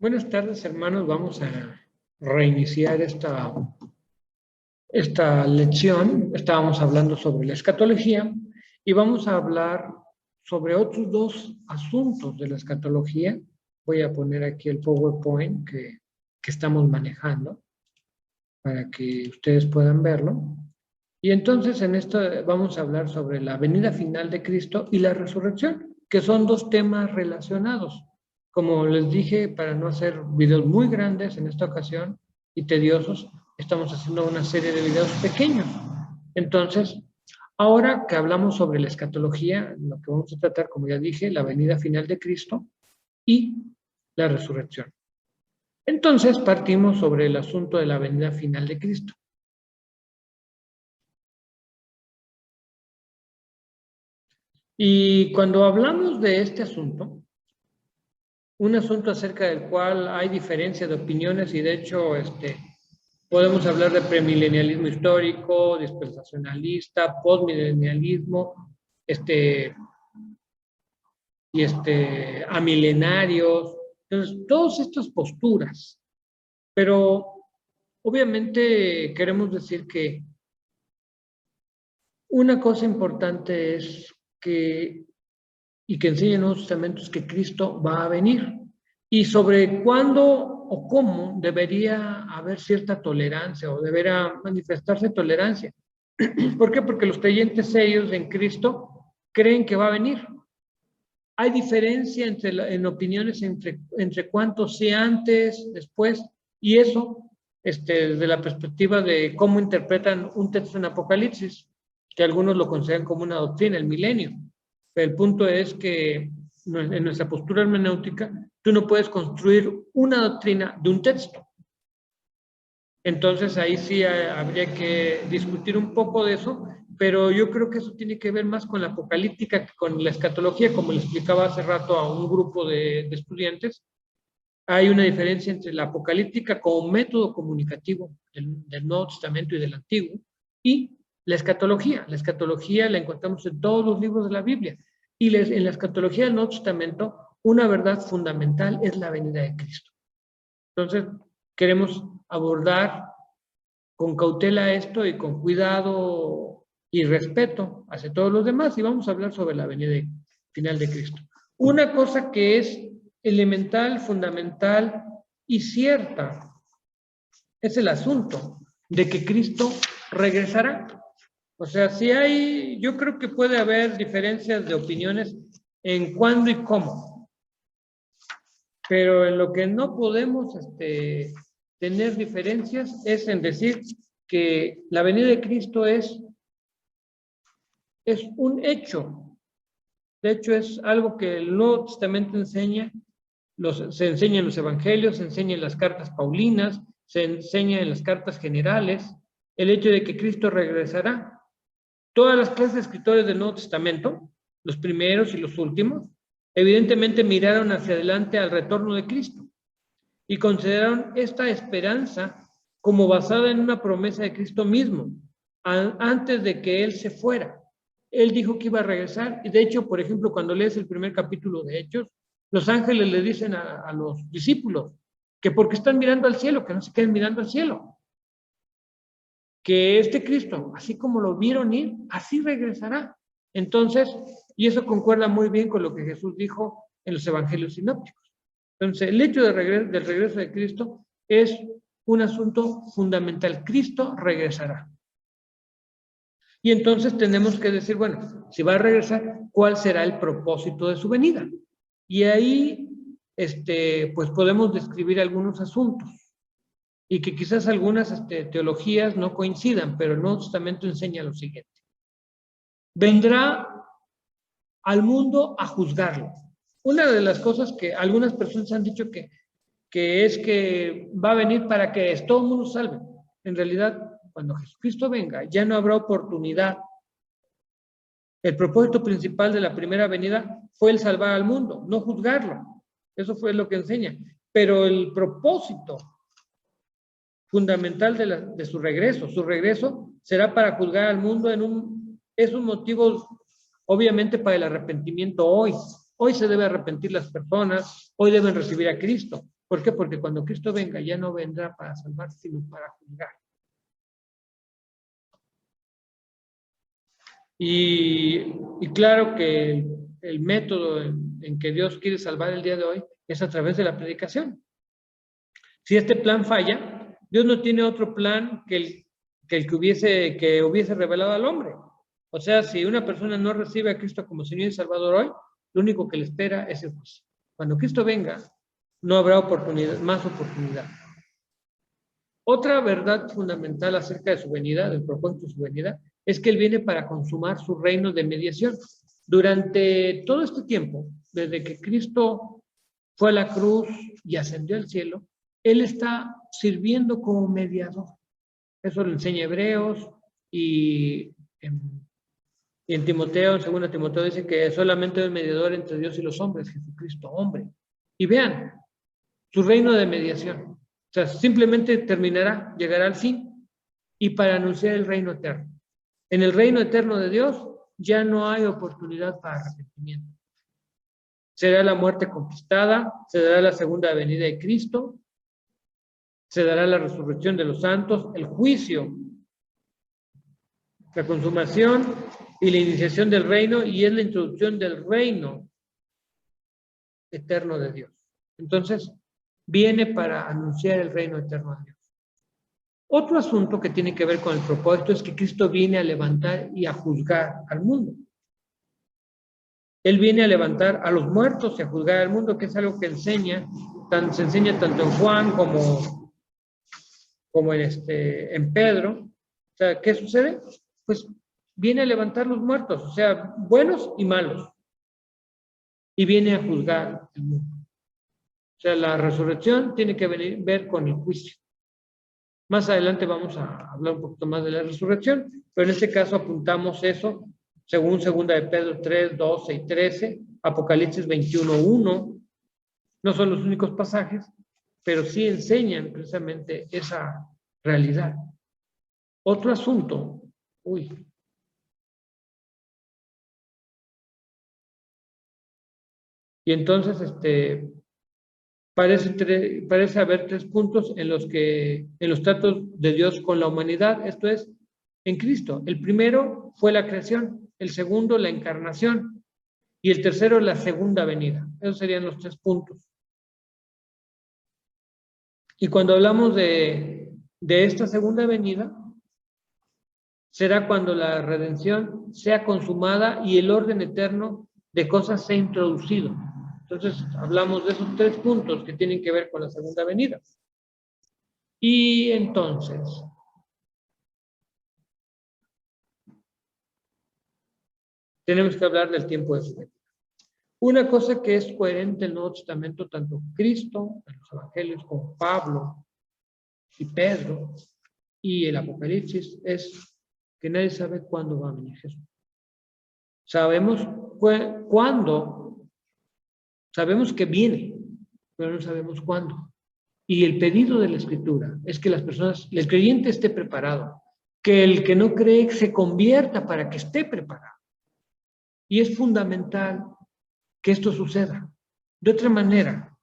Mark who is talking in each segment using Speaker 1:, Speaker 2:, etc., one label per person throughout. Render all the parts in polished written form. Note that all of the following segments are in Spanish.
Speaker 1: Buenas tardes, hermanos. Vamos a reiniciar esta lección. Estábamos hablando sobre la escatología y vamos a hablar sobre otros dos asuntos de la escatología. Voy a poner aquí el PowerPoint que estamos manejando para que ustedes puedan verlo. Y entonces en esto vamos a hablar sobre la venida final de Cristo y la resurrección, que son dos temas relacionados. Como les dije, para no hacer videos muy grandes en esta ocasión y tediosos, estamos haciendo una serie de videos pequeños. Entonces, ahora que hablamos sobre la escatología, lo que vamos a tratar, como ya dije, la venida final de Cristo y la resurrección. Entonces, partimos sobre el asunto de la venida final de Cristo. Y cuando hablamos de este asunto, un asunto acerca del cual hay diferencia de opiniones y de hecho podemos hablar de premilenialismo histórico, dispensacionalista, postmilenialismo, y amilenarios, entonces todas estas posturas, pero obviamente queremos decir que una cosa importante es que y que enseña en los Testamentos que Cristo va a venir. Y sobre cuándo o cómo debería haber cierta tolerancia o debería manifestarse tolerancia. ¿Por qué? Porque los creyentes serios en Cristo creen que va a venir. Hay diferencia en opiniones entre cuánto sea antes, después, y eso desde la perspectiva de cómo interpretan un texto en Apocalipsis, que algunos lo consideran como una doctrina, el milenio. Pero el punto es que en nuestra postura hermenéutica, tú no puedes construir una doctrina de un texto. Entonces ahí sí habría que discutir un poco de eso, pero yo creo que eso tiene que ver más con la apocalíptica que con la escatología, como le explicaba hace rato a un grupo de estudiantes. Hay una diferencia entre la apocalíptica como método comunicativo del Nuevo Testamento y del Antiguo y la escatología. La escatología la encontramos en todos los libros de la Biblia. Y en la escatología del Nuevo Testamento, una verdad fundamental es la venida de Cristo. Entonces, queremos abordar con cautela esto y con cuidado y respeto hacia todos los demás y vamos a hablar sobre la venida final de Cristo. Una cosa que es elemental, fundamental y cierta es el asunto de que Cristo regresará. O sea, si hay, yo creo que puede haber diferencias de opiniones en cuándo y cómo, pero en lo que no podemos tener diferencias es en decir que la venida de Cristo es un hecho. De hecho, es algo que el Nuevo Testamento enseña, se enseña en los evangelios, se enseña en las cartas paulinas, se enseña en las cartas generales, el hecho de que Cristo regresará. Todas las clases de escritores del Nuevo Testamento, los primeros y los últimos, evidentemente miraron hacia adelante al retorno de Cristo y consideraron esta esperanza como basada en una promesa de Cristo mismo, antes de que Él se fuera. Él dijo que iba a regresar, y de hecho, por ejemplo, cuando lees el primer capítulo de Hechos, los ángeles le dicen a los discípulos que porque están mirando al cielo, que no se queden mirando al cielo, que este Cristo, así como lo vieron ir, así regresará. Entonces, y eso concuerda muy bien con lo que Jesús dijo en los evangelios sinópticos. Entonces, el hecho del regreso de Cristo es un asunto fundamental. Cristo regresará. Y entonces tenemos que decir, bueno, si va a regresar, ¿cuál será el propósito de su venida? Y ahí, pues podemos describir algunos asuntos y que quizás algunas teologías no coincidan, pero el Nuevo Testamento enseña lo siguiente. Vendrá al mundo a juzgarlo. Una de las cosas que algunas personas han dicho que es que va a venir para que todo el mundo salve. En realidad, cuando Jesucristo venga, ya no habrá oportunidad. El propósito principal de la primera venida fue el salvar al mundo, no juzgarlo. Eso fue lo que enseña. Pero el propósito fundamental de su regreso será para juzgar al mundo es un motivo obviamente para el arrepentimiento hoy. Hoy se debe arrepentir las personas, hoy deben recibir a Cristo. ¿Por qué? Porque cuando Cristo venga ya no vendrá para salvar, sino para juzgar. Y claro que el método en que Dios quiere salvar el día de hoy es a través de la predicación. Si este plan falla, Dios no tiene otro plan que el que hubiese revelado al hombre. O sea, si una persona no recibe a Cristo como Señor y Salvador hoy, lo único que le espera es el juicio. Cuando Cristo venga, no habrá oportunidad, más oportunidad. Otra verdad fundamental acerca de su venida, del propósito de su venida, es que Él viene para consumar su reino de mediación. Durante todo este tiempo, desde que Cristo fue a la cruz y ascendió al cielo, Él está sirviendo como mediador. Eso lo enseña Hebreos y en Timoteo, en 2 Timoteo, dice que solamente hay un mediador entre Dios y los hombres, Jesucristo, hombre. Y vean, su reino de mediación. O sea, simplemente terminará, llegará al fin y para anunciar el reino eterno. En el reino eterno de Dios ya no hay oportunidad para arrepentimiento. Será la muerte conquistada, se dará la segunda venida de Cristo, se dará la resurrección de los santos, el juicio, la consumación y la iniciación del reino, y es la introducción del reino eterno de Dios. Entonces, viene para anunciar el reino eterno de Dios. Otro asunto que tiene que ver con el propósito es que Cristo viene a levantar y a juzgar al mundo. Él viene a levantar a los muertos y a juzgar al mundo, que es algo que se enseña tanto en Juan como en Pedro. O sea, ¿qué sucede? Pues viene a levantar los muertos, o sea, buenos y malos. Y viene a juzgar el mundo. O sea, la resurrección tiene que ver con el juicio. Más adelante vamos a hablar un poquito más de la resurrección, pero en este caso apuntamos eso, según 2 de Pedro 3, 12 y 13, Apocalipsis 21, 1. No son los únicos pasajes, pero sí enseñan precisamente esa realidad. Otro asunto, y entonces parece haber 3 puntos en los tratos de Dios con la humanidad, esto es, en Cristo. El primero fue la creación, el segundo la encarnación y el tercero la segunda venida. Esos serían los 3 puntos. Y cuando hablamos de esta segunda venida, será cuando la redención sea consumada y el orden eterno de cosas sea introducido. Entonces, hablamos de esos 3 puntos que tienen que ver con la segunda venida. Y entonces, tenemos que hablar del tiempo de su venida. Una cosa que es coherente en el Nuevo Testamento, tanto Cristo, en los Evangelios, como Pablo y Pedro y el Apocalipsis, es que nadie sabe cuándo va a venir Jesús. Sabemos cuándo, sabemos que viene, pero no sabemos cuándo. Y el pedido de la Escritura es que las personas, el creyente esté preparado, que el que no cree se convierta para que esté preparado. Y es fundamental que esto suceda. De otra manera,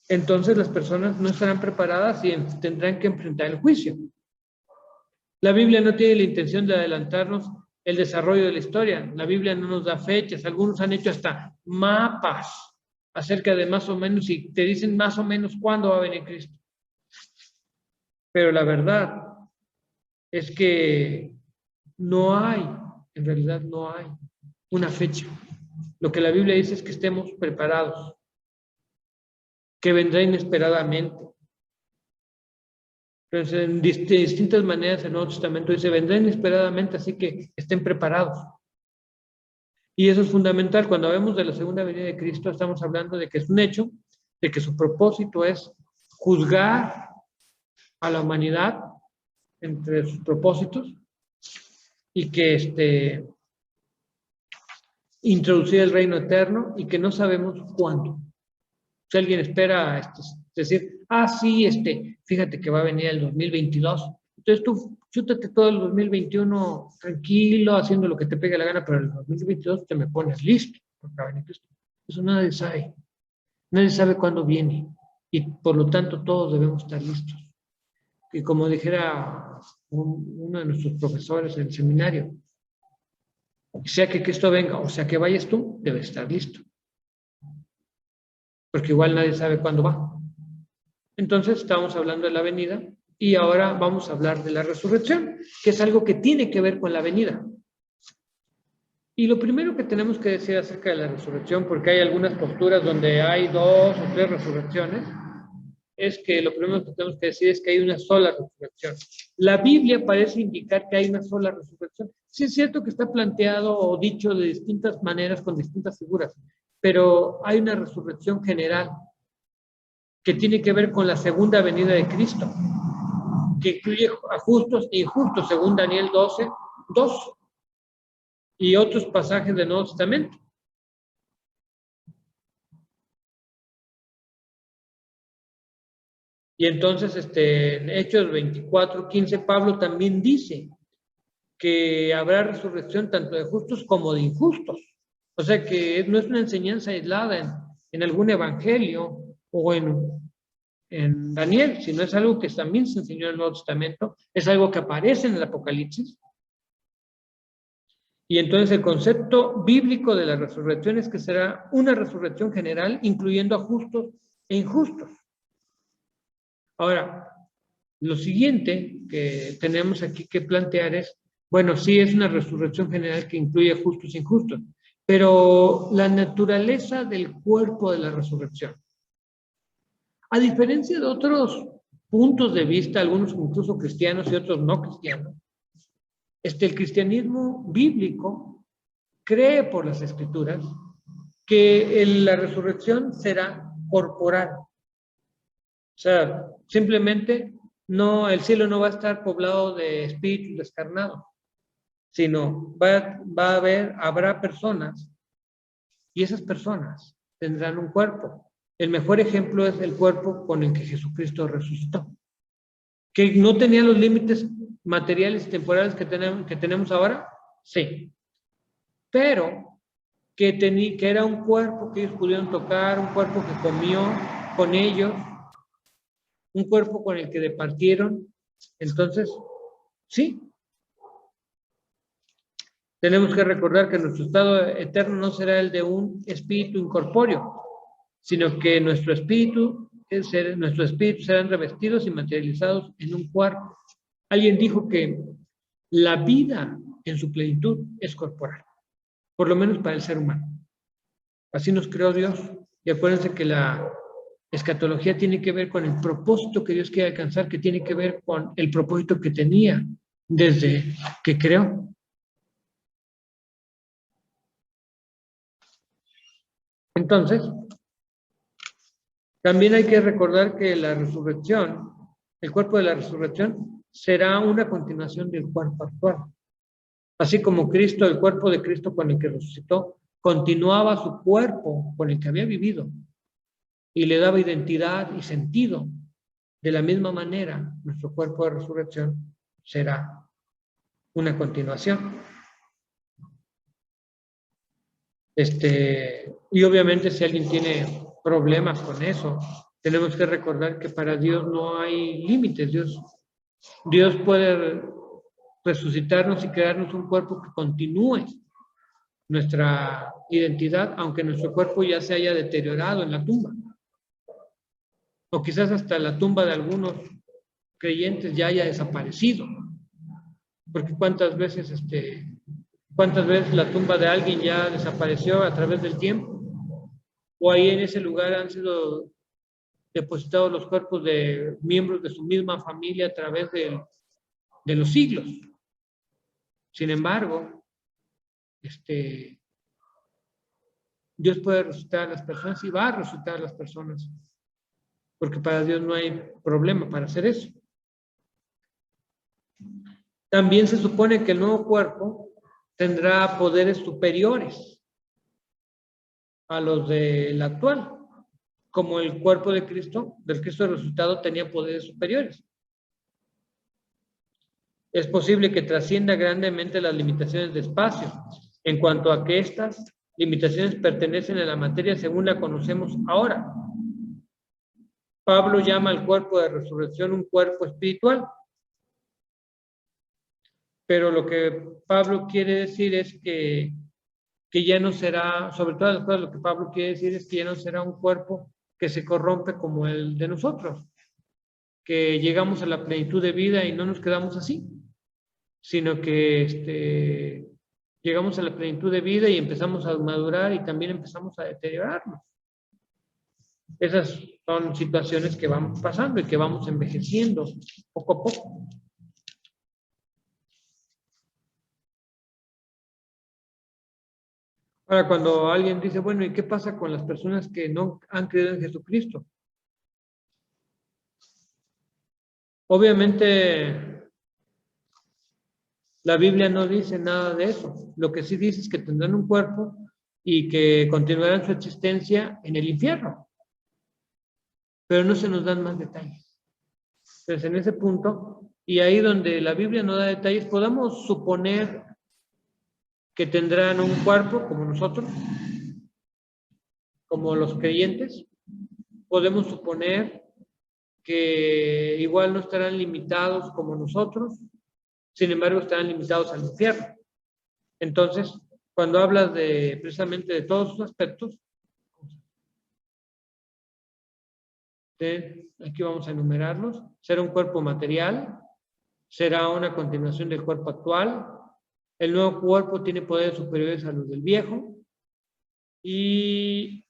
Speaker 1: entonces las personas no estarán preparadas y tendrán que enfrentar el juicio. La Biblia no tiene la intención de adelantarnos el desarrollo de la historia. La Biblia no nos da fechas. Algunos han hecho hasta mapas acerca de más o menos y te dicen más o menos cuándo va a venir Cristo. Pero la verdad es que no hay, en realidad no hay una fecha. Lo que la Biblia dice es que estemos preparados, que vendrá inesperadamente. Entonces, en distintas maneras el Nuevo Testamento dice, vendrá inesperadamente, así que estén preparados. Y eso es fundamental. Cuando hablamos de la segunda venida de Cristo, estamos hablando de que es un hecho, de que su propósito es juzgar a la humanidad entre sus propósitos y que introducir el reino eterno y que no sabemos cuándo. Si alguien espera decir, sí, fíjate que va a venir el 2022, entonces tú chútate todo el 2021 tranquilo, haciendo lo que te pegue la gana, pero el 2022 te me pones listo, porque va a venir Cristo. Eso nadie sabe cuándo viene. y por lo tanto todos debemos estar listos. Y como dijera uno de nuestros profesores en el seminario, sea que Cristo venga o sea que vayas tú, debes estar listo. Porque igual nadie sabe cuándo va. Entonces estamos hablando de la venida y ahora vamos a hablar de la resurrección, que es algo que tiene que ver con la venida. Y lo primero que tenemos que decir acerca de la resurrección, porque hay algunas posturas donde hay 2 o 3 resurrecciones, es que lo primero que tenemos que decir es que hay una sola resurrección. La Biblia parece indicar que hay una sola resurrección. Sí es cierto que está planteado o dicho de distintas maneras con distintas figuras, pero hay una resurrección general que tiene que ver con la segunda venida de Cristo, que incluye a justos e injustos, según Daniel 12, 2, y otros pasajes del Nuevo Testamento. Y entonces, en Hechos 24, 15, Pablo también dice que habrá resurrección tanto de justos como de injustos. O sea que no es una enseñanza aislada en algún evangelio o en Daniel, sino es algo que también se enseñó en el Nuevo Testamento, es algo que aparece en el Apocalipsis. Y entonces el concepto bíblico de la resurrección es que será una resurrección general, incluyendo a justos e injustos. Ahora, lo siguiente que tenemos aquí que plantear es, bueno, sí es una resurrección general que incluye a justos e injustos, pero la naturaleza del cuerpo de la resurrección. A diferencia de otros puntos de vista, algunos incluso cristianos y otros no cristianos, el cristianismo bíblico cree por las escrituras que la resurrección será corporal. O sea, simplemente el cielo no va a estar poblado de espíritus descarnados, sino habrá personas y esas personas tendrán un cuerpo. El mejor ejemplo es el cuerpo con el que Jesucristo resucitó, que no tenía los límites materiales y temporales que tenemos ahora, sí, pero que era un cuerpo que ellos pudieron tocar, un cuerpo que comió con ellos, un cuerpo con el que departieron. Entonces, sí, tenemos que recordar que nuestro estado eterno no será el de un espíritu incorpóreo, sino que nuestros espíritus serán revestidos y materializados en un cuerpo. Alguien dijo que la vida en su plenitud es corporal, por lo menos para el ser humano. Así nos creó Dios. Y acuérdense que la escatología tiene que ver con el propósito que Dios quiere alcanzar, que tiene que ver con el propósito que tenía desde que creó. Entonces, también hay que recordar que la resurrección, el cuerpo de la resurrección, será una continuación del cuerpo actual. Así como Cristo, el cuerpo de Cristo con el que resucitó, continuaba su cuerpo con el que había vivido y le daba identidad y sentido. De la misma manera, nuestro cuerpo de resurrección será una continuación. Y obviamente si alguien tiene problemas con eso, tenemos que recordar que para Dios no hay límites. Dios puede resucitarnos y crearnos un cuerpo que continúe nuestra identidad, aunque nuestro cuerpo ya se haya deteriorado en la tumba. O quizás hasta la tumba de algunos creyentes ya haya desaparecido. Porque cuántas veces la tumba de alguien ya desapareció a través del tiempo, o ahí en ese lugar han sido depositados los cuerpos de miembros de su misma familia a través de los siglos. Sin embargo, Dios puede resucitar a las personas y va a resucitar a las personas, porque para Dios no hay problema para hacer eso. También se supone que el nuevo cuerpo tendrá poderes superiores a los del actual, como el cuerpo de Cristo, del Cristo resucitado, tenía poderes superiores. Es posible que trascienda grandemente las limitaciones de espacio, en cuanto a que estas limitaciones pertenecen a la materia según la conocemos ahora. Pablo llama al cuerpo de resurrección un cuerpo espiritual. Pero lo que Pablo quiere decir es que ya no será, sobre todas las cosas, lo que Pablo quiere decir es que ya no será un cuerpo que se corrompe como el de nosotros, que llegamos a la plenitud de vida y no nos quedamos así, sino que llegamos a la plenitud de vida y empezamos a madurar y también empezamos a deteriorarnos. Esas son situaciones que vamos pasando y que vamos envejeciendo poco a poco. Ahora, cuando alguien dice, bueno, ¿y qué pasa con las personas que no han creído en Jesucristo? Obviamente, la Biblia no dice nada de eso. Lo que sí dice es que tendrán un cuerpo y que continuarán su existencia en el infierno. Pero no se nos dan más detalles. Entonces, en ese punto, y ahí donde la Biblia no da detalles, podamos suponer que tendrán un cuerpo como nosotros, como los creyentes. Podemos suponer que igual no estarán limitados como nosotros, sin embargo estarán limitados al infierno. Entonces, cuando hablas precisamente de todos esos aspectos, aquí vamos a enumerarlos. Será un cuerpo material, será una continuación del cuerpo actual, el nuevo cuerpo tiene poderes superiores a los del viejo, y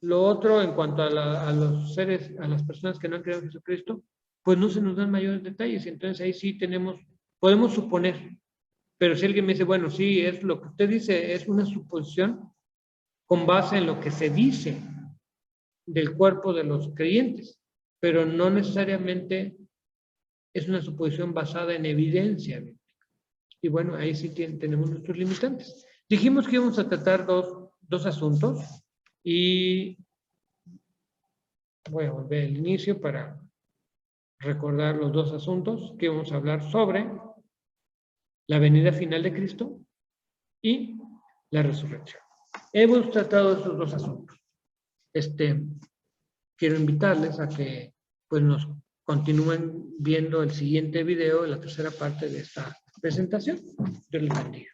Speaker 1: lo otro, en cuanto a los seres, a las personas que no han creído en Jesucristo, pues no se nos dan mayores detalles. Entonces ahí sí podemos suponer. Pero si alguien me dice, bueno, sí, es lo que usted dice, es una suposición con base en lo que se dice del cuerpo de los creyentes, pero no necesariamente es una suposición basada en evidencia. Y bueno, ahí sí tenemos nuestros limitantes. Dijimos que íbamos a tratar dos asuntos y voy a volver al inicio para recordar los dos asuntos que vamos a hablar sobre la venida final de Cristo y la resurrección. Hemos tratado estos dos asuntos. Quiero invitarles a que pues nos continúen viendo el siguiente video, la tercera parte de esta presentación. Dios les bendiga.